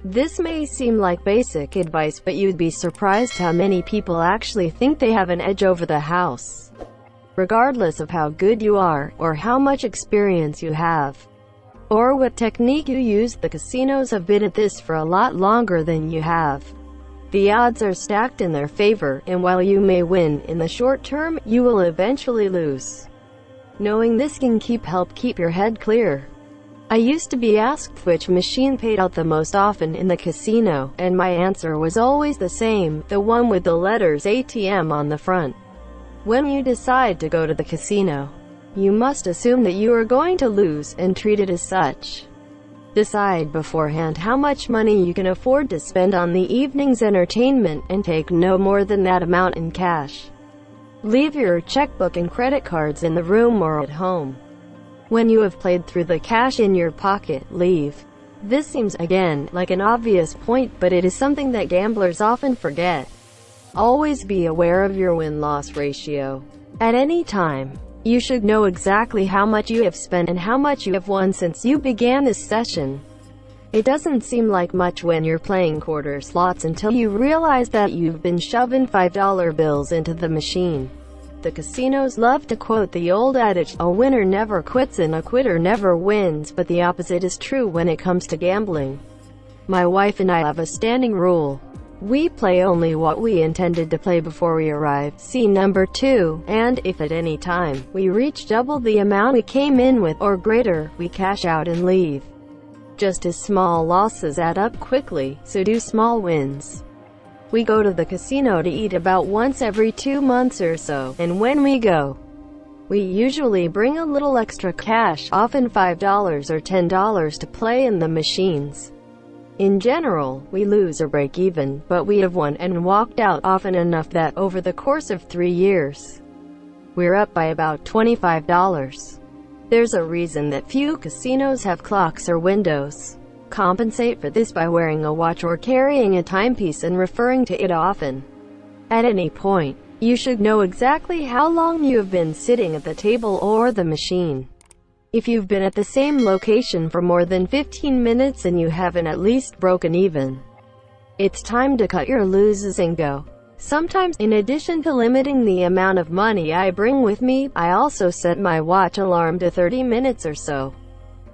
This may seem like basic advice, but you'd be surprised how many people actually think they have an edge over the house. Regardless of how good you are, or how much experience you have, or what technique you use, the casinos have been at this for a lot longer than you have. The odds are stacked in their favor, and while you may win in the short term, you will eventually lose. Knowing this can help keep your head clear. I used to be asked which machine paid out the most often in the casino, and my answer was always the same, the one with the letters ATM on the front. When you decide to go to the casino, you must assume that you are going to lose, and treat it as such. Decide beforehand how much money you can afford to spend on the evening's entertainment, and take no more than that amount in cash. Leave your checkbook and credit cards in the room or at home. When you have played through the cash in your pocket, leave. This seems, again, like an obvious point, but it is something that gamblers often forget. Always be aware of your win-loss ratio. At any time, you should know exactly how much you have spent and how much you have won since you began this session. It doesn't seem like much when you're playing quarter slots until you realize that you've been shoving $5 bills into the machine. The casinos love to quote the old adage, a winner never quits and a quitter never wins, but the opposite is true when it comes to gambling. My wife and I have a standing rule. We play only what we intended to play before we arrive, see number 2, and, if at any time, we reach double the amount we came in with, or greater, we cash out and leave. Just as small losses add up quickly, so do small wins. We go to the casino to eat about once every 2 months or so, and when we go, we usually bring a little extra cash, often $5 or $10 to play in the machines. In general, we lose or break even, but we have won and walked out often enough that, over the course of 3 years, we're up by about $25. There's a reason that few casinos have clocks or windows. Compensate for this by wearing a watch or carrying a timepiece and referring to it often. At any point, you should know exactly how long you have been sitting at the table or the machine. If you've been at the same location for more than 15 minutes and you haven't at least broken even, it's time to cut your losses and go. Sometimes, in addition to limiting the amount of money I bring with me, I also set my watch alarm to 30 minutes or so.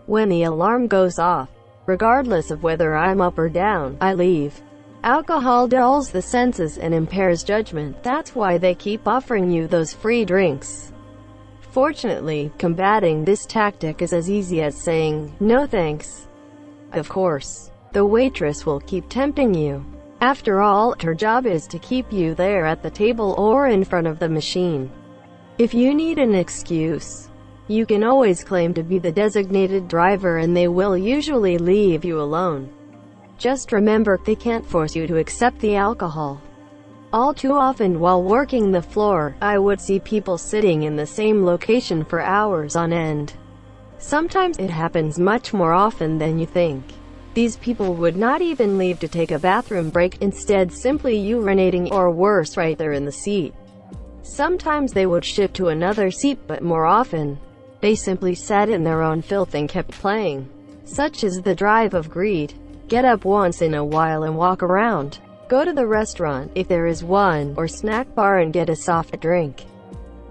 When the alarm goes off, regardless of whether I'm up or down, I leave. Alcohol dulls the senses and impairs judgment. That's why they keep offering you those free drinks. Fortunately, combating this tactic is as easy as saying, "No thanks." Of course, the waitress will keep tempting you. After all, her job is to keep you there at the table or in front of the machine. If you need an excuse, you can always claim to be the designated driver and they will usually leave you alone. Just remember, they can't force you to accept the alcohol. All too often while working the floor, I would see people sitting in the same location for hours on end. Sometimes it happens much more often than you think. These people would not even leave to take a bathroom break, instead simply urinating, or worse, right there in the seat. Sometimes they would shift to another seat, but more often, they simply sat in their own filth and kept playing. Such is the drive of greed. Get up once in a while and walk around. Go to the restaurant, if there is one, or snack bar and get a soft drink.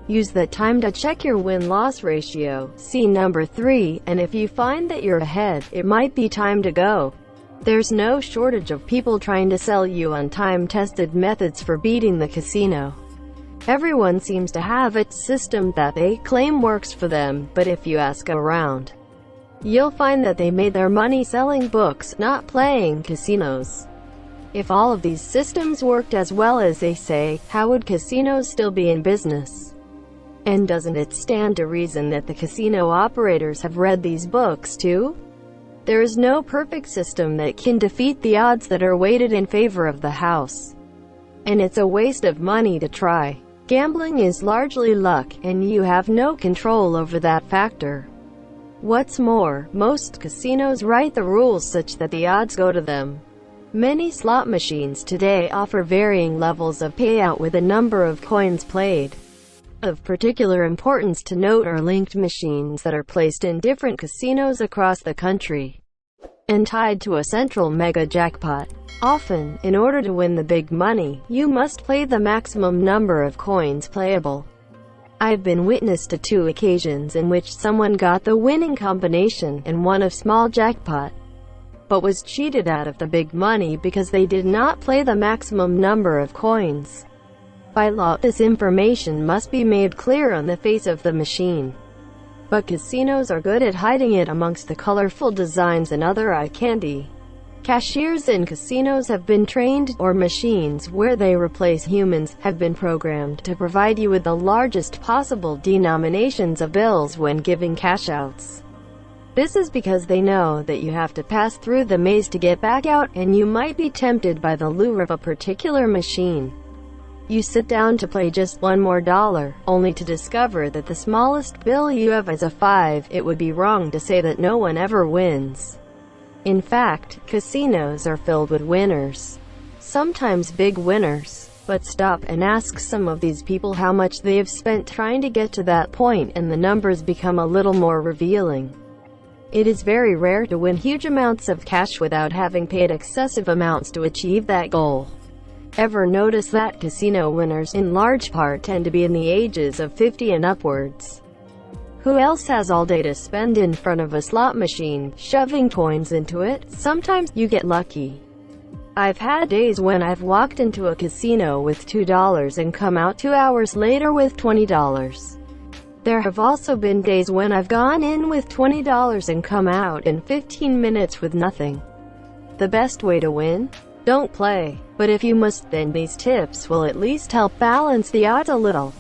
Use that time to check your win-loss ratio, see number 3, and if you find that you're ahead, it might be time to go. There's no shortage of people trying to sell you on time-tested methods for beating the casino. Everyone seems to have a system that they claim works for them, but if you ask around, you'll find that they made their money selling books, not playing casinos. If all of these systems worked as well as they say, how would casinos still be in business? And doesn't it stand to reason that the casino operators have read these books too? There is no perfect system that can defeat the odds that are weighted in favor of the house. And it's a waste of money to try. Gambling is largely luck, and you have no control over that factor. What's more, most casinos write the rules such that the odds go to them. Many slot machines today offer varying levels of payout with a number of coins played. Of particular importance to note are linked machines that are placed in different casinos across the country and tied to a central mega jackpot. Often, in order to win the big money, you must play the maximum number of coins playable. I've been witness to 2 occasions in which someone got the winning combination and won a small jackpot, but was cheated out of the big money because they did not play the maximum number of coins. By law, this information must be made clear on the face of the machine. But casinos are good at hiding it amongst the colorful designs and other eye candy. Cashiers in casinos have been trained, or machines where they replace humans, have been programmed to provide you with the largest possible denominations of bills when giving cash outs. This is because they know that you have to pass through the maze to get back out, and you might be tempted by the lure of a particular machine. You sit down to play just $1 more, only to discover that the smallest bill you have is a 5. It would be wrong to say that no one ever wins. In fact, casinos are filled with winners. Sometimes big winners. But stop and ask some of these people how much they have spent trying to get to that point, and the numbers become a little more revealing. It is very rare to win huge amounts of cash without having paid excessive amounts to achieve that goal. Ever notice that casino winners, in large part, tend to be in the ages of 50 and upwards? Who else has all day to spend in front of a slot machine, shoving coins into it? Sometimes you get lucky. I've had days when I've walked into a casino with $2 and come out 2 hours later with $20. There have also been days when I've gone in with $20 and come out in 15 minutes with nothing. The best way to win? Don't play. But if you must, then these tips will at least help balance the odds a little.